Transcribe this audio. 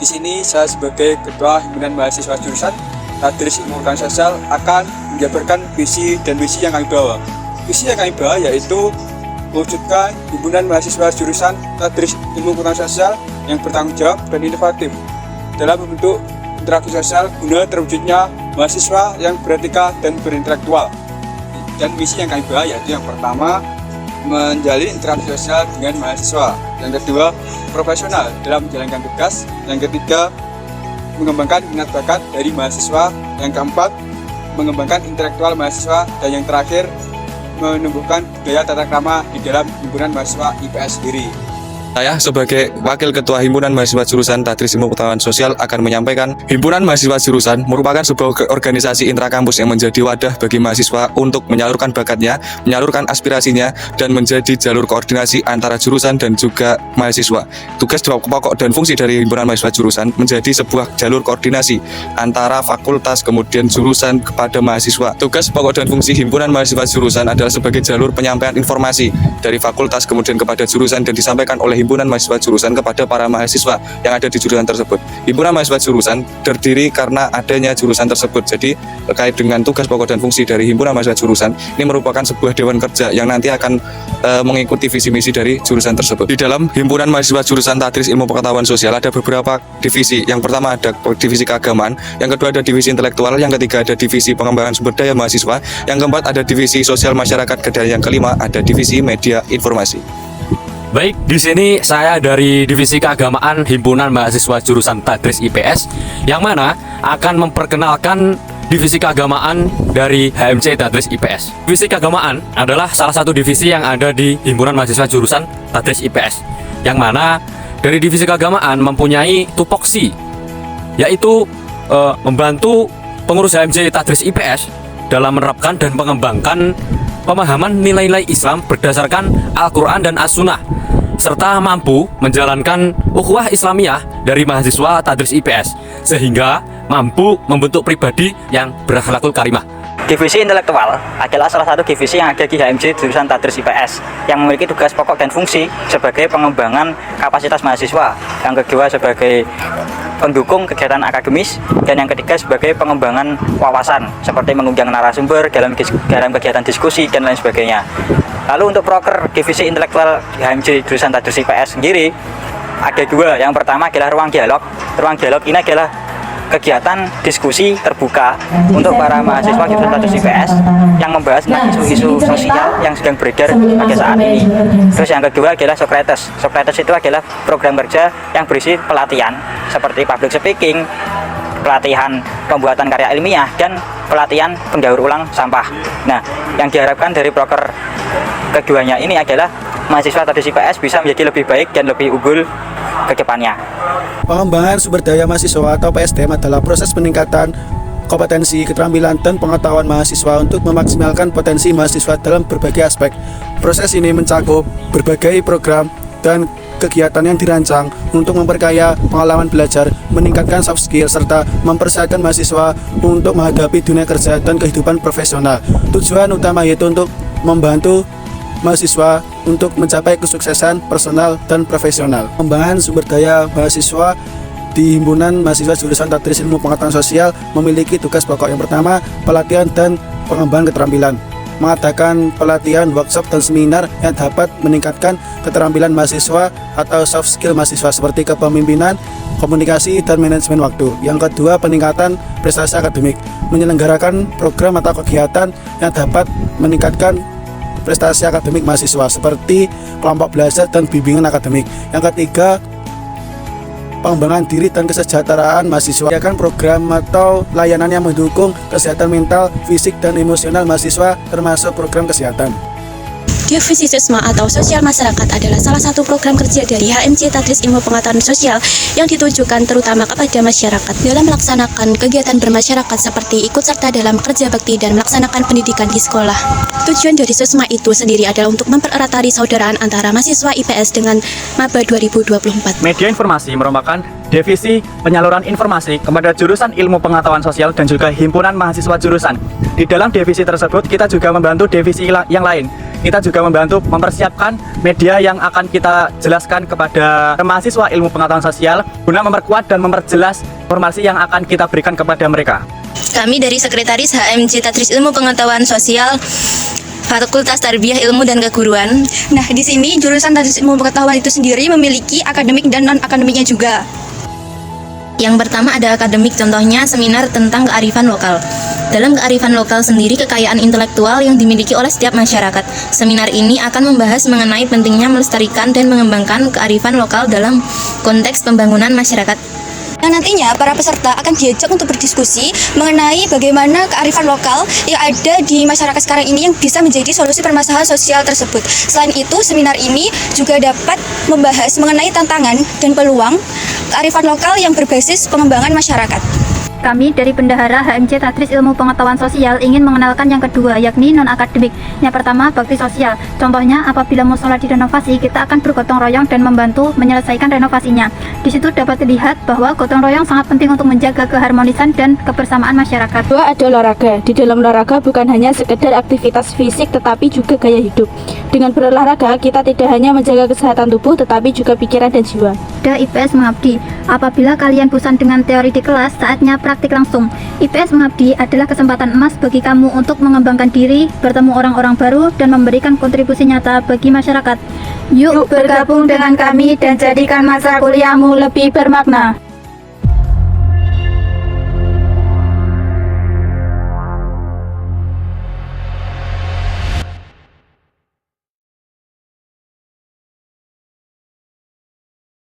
sini saya sebagai Ketua Himpunan Mahasiswa Jurusan Tadris Ilmu Pengetahuan Sosial akan menjabarkan visi dan misi yang kami bawa. Visi yang kami bawa yaitu mewujudkan Himpunan Mahasiswa Jurusan Tadris Ilmu Pengetahuan Sosial yang bertanggung jawab dan inovatif dalam membentuk interaksi sosial guna terwujudnya mahasiswa yang beretika dan berintelektual. Dan misi yang kami bawa yaitu yang pertama, menjalin interaksi sosial dengan mahasiswa. Yang kedua, profesional dalam menjalankan tugas. Yang ketiga, mengembangkan minat bakat dari mahasiswa. Yang keempat, mengembangkan intelektual mahasiswa. Dan yang terakhir, menumbuhkan budaya tata krama di dalam himpunan mahasiswa IPS sendiri. Saya sebagai Wakil Ketua Himpunan Mahasiswa Jurusan Tadris Ilmu Pengetahuan Sosial akan menyampaikan Himpunan Mahasiswa Jurusan merupakan sebuah organisasi intrakampus yang menjadi wadah bagi mahasiswa untuk menyalurkan bakatnya, menyalurkan aspirasinya, dan menjadi jalur koordinasi antara jurusan dan juga mahasiswa. Tugas pokok dan fungsi dari Himpunan Mahasiswa Jurusan menjadi sebuah jalur koordinasi antara fakultas kemudian jurusan kepada mahasiswa. Tugas pokok dan fungsi Himpunan Mahasiswa Jurusan adalah sebagai jalur penyampaian informasi dari fakultas kemudian kepada jurusan dan disampaikan oleh Himpunan Mahasiswa Jurusan kepada para mahasiswa yang ada di jurusan tersebut. Himpunan Mahasiswa Jurusan terdiri karena adanya jurusan tersebut. Jadi terkait dengan tugas pokok dan fungsi dari Himpunan Mahasiswa Jurusan, ini merupakan sebuah dewan kerja yang nanti akan mengikuti visi misi dari jurusan tersebut. Di dalam Himpunan Mahasiswa Jurusan Tadris Ilmu Pengetahuan Sosial ada beberapa divisi. Yang pertama ada divisi keagamaan, yang kedua ada divisi intelektual, yang ketiga ada divisi pengembangan sumber daya mahasiswa, yang keempat ada divisi sosial masyarakat, dan yang kelima ada divisi media informasi. Baik, di sini saya dari Divisi Keagamaan Himpunan Mahasiswa Jurusan Tadris IPS yang mana akan memperkenalkan Divisi Keagamaan dari HMC Tadris IPS. Divisi Keagamaan adalah salah satu divisi yang ada di Himpunan Mahasiswa Jurusan Tadris IPS yang mana dari Divisi Keagamaan mempunyai tupoksi, yaitu membantu pengurus HMC Tadris IPS dalam menerapkan dan mengembangkan pemahaman nilai-nilai Islam berdasarkan Al-Quran dan As-Sunnah, serta mampu menjalankan ukhuwah Islamiyah dari mahasiswa Tadris IPS, sehingga mampu membentuk pribadi yang berakhlakul karimah. Divisi intelektual adalah salah satu divisi yang ada di HMJ Jurusan Tadris IPS yang memiliki tugas pokok dan fungsi sebagai pengembangan kapasitas mahasiswa, yang kedua sebagai pendukung kegiatan akademis, dan yang ketiga sebagai pengembangan wawasan seperti mengundang narasumber dalam kegiatan diskusi dan lain sebagainya. Lalu untuk proker divisi intelektual di HMJ Jurusan Tadris IPS sendiri ada dua. Yang pertama adalah ruang dialog. Ruang dialog ini adalah kegiatan diskusi terbuka untuk para mahasiswa jurusan Tadris IPS yang membahas tentang isu-isu sosial yang sedang beredar pada saat ini. Terus yang kedua adalah Socrates. Socrates itu adalah program kerja yang berisi pelatihan seperti public speaking, pelatihan pembuatan karya ilmiah, dan pelatihan pendaur ulang sampah. Nah, yang diharapkan dari proker keduanya ini adalah mahasiswa Tadris IPS bisa menjadi lebih baik dan lebih unggul ke depannya. Pengembangan sumber daya mahasiswa atau PSDM adalah proses peningkatan kompetensi, keterampilan, dan pengetahuan mahasiswa untuk memaksimalkan potensi mahasiswa dalam berbagai aspek. Proses ini mencakup berbagai program dan kegiatan yang dirancang untuk memperkaya pengalaman belajar, meningkatkan soft skill, serta mempersiapkan mahasiswa untuk menghadapi dunia kerja dan kehidupan profesional. Tujuan utama yaitu untuk membantu mahasiswa untuk mencapai kesuksesan personal dan profesional. Pengembangan sumber daya mahasiswa di Himpunan Mahasiswa Jurusan Tadris Ilmu Pengetahuan Sosial memiliki tugas pokok. Yang pertama, pelatihan dan pengembangan keterampilan. Mengadakan pelatihan, workshop, dan seminar yang dapat meningkatkan keterampilan mahasiswa atau soft skill mahasiswa seperti kepemimpinan, komunikasi, dan manajemen waktu. Yang kedua, peningkatan prestasi akademik. Menyelenggarakan program atau kegiatan yang dapat meningkatkan prestasi akademik mahasiswa seperti kelompok belajar dan bimbingan akademik. Yang ketiga, pengembangan diri dan kesejahteraan mahasiswa. Menyediakan program atau layanan yang mendukung kesehatan mental, fisik, dan emosional mahasiswa termasuk program kesehatan. Divisi Sesma atau Sosial Masyarakat adalah salah satu program kerja dari HMC Tadris Ilmu Pengetahuan Sosial yang ditujukan terutama kepada masyarakat dalam melaksanakan kegiatan bermasyarakat seperti ikut serta dalam kerja bakti dan melaksanakan pendidikan di sekolah. Tujuan dari Sesma itu sendiri adalah untuk mempererat tali saudaraan antara mahasiswa IPS dengan maba 2024. Media informasi merupakan divisi penyaluran informasi kepada jurusan ilmu pengetahuan sosial dan juga himpunan mahasiswa jurusan. Di dalam divisi tersebut kita juga membantu divisi yang lain, kita juga membantu mempersiapkan media yang akan kita jelaskan kepada mahasiswa ilmu pengetahuan sosial guna memperkuat dan memperjelas informasi yang akan kita berikan kepada mereka. Kami dari Sekretaris HMC Tadris Ilmu Pengetahuan Sosial Fakultas Tarbiyah Ilmu dan Keguruan. Nah, di sini jurusan Tadris Ilmu Pengetahuan itu sendiri memiliki akademik dan non-akademiknya juga. Yang pertama ada akademik, contohnya seminar tentang kearifan lokal. Dalam kearifan lokal sendiri kekayaan intelektual yang dimiliki oleh setiap masyarakat. Seminar ini akan membahas mengenai pentingnya melestarikan dan mengembangkan kearifan lokal dalam konteks pembangunan masyarakat. Yang nantinya para peserta akan diajak untuk berdiskusi mengenai bagaimana kearifan lokal yang ada di masyarakat sekarang ini yang bisa menjadi solusi permasalahan sosial tersebut. Selain itu, seminar ini juga dapat membahas mengenai tantangan dan peluang kearifan lokal yang berbasis pengembangan masyarakat. Kami dari Bendahara HMC Tadris Ilmu Pengetahuan Sosial ingin mengenalkan yang kedua, yakni non-akademik. Yang pertama, bakti sosial. Contohnya, apabila musola direnovasi, kita akan bergotong royong dan membantu menyelesaikan renovasinya. Di situ dapat dilihat bahwa gotong royong sangat penting untuk menjaga keharmonisan dan kebersamaan masyarakat. Kedua ada olahraga. Di dalam olahraga bukan hanya sekedar aktivitas fisik, tetapi juga gaya hidup. Dengan berolahraga, kita tidak hanya menjaga kesehatan tubuh, tetapi juga pikiran dan jiwa. Ada IPS Mengabdi. Apabila kalian bosan dengan teori di kelas, saatnya praktik langsung. IPS Mengabdi adalah kesempatan emas bagi kamu untuk mengembangkan diri, bertemu orang-orang baru, dan memberikan kontribusi nyata bagi masyarakat. Yuk bergabung dengan kami dan jadikan masa kuliahmu lebih bermakna.